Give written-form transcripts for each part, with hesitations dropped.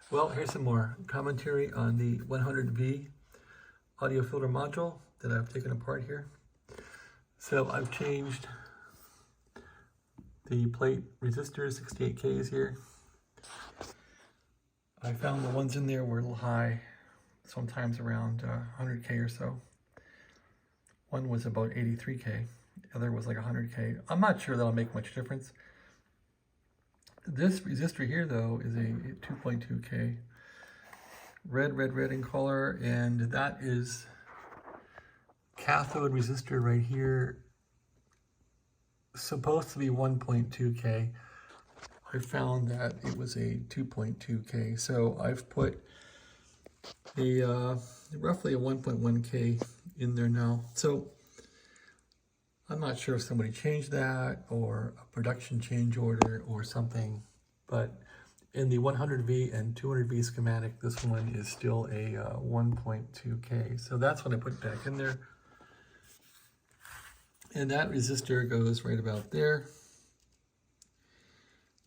Well, here's some more commentary on the 100V audio filter module that I've taken apart here. So I've changed the plate resistors, 68Ks here. I found the ones in there were a little high, sometimes around 100K or so. One was about 83K, the other was like 100K. I'm not sure that'll make much difference. This resistor here though is a 2.2K. Red in color, and that is cathode resistor right here, supposed to be 1.2K. I found that it was a 2.2K, so I've put a roughly a 1.1K in there now. So I'm not sure if somebody changed that or a production change order or something, but in the 100V and 200V schematic, this one is still a 1.2K. So that's what I put back in there. And that resistor goes right about there.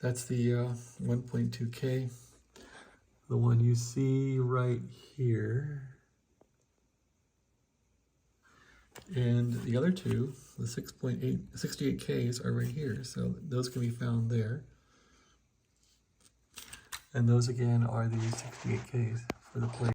That's the 1.2K. The one you see right here. And the other two, the 68Ks are right here. So those can be found there. And those again are the 68Ks for the plate.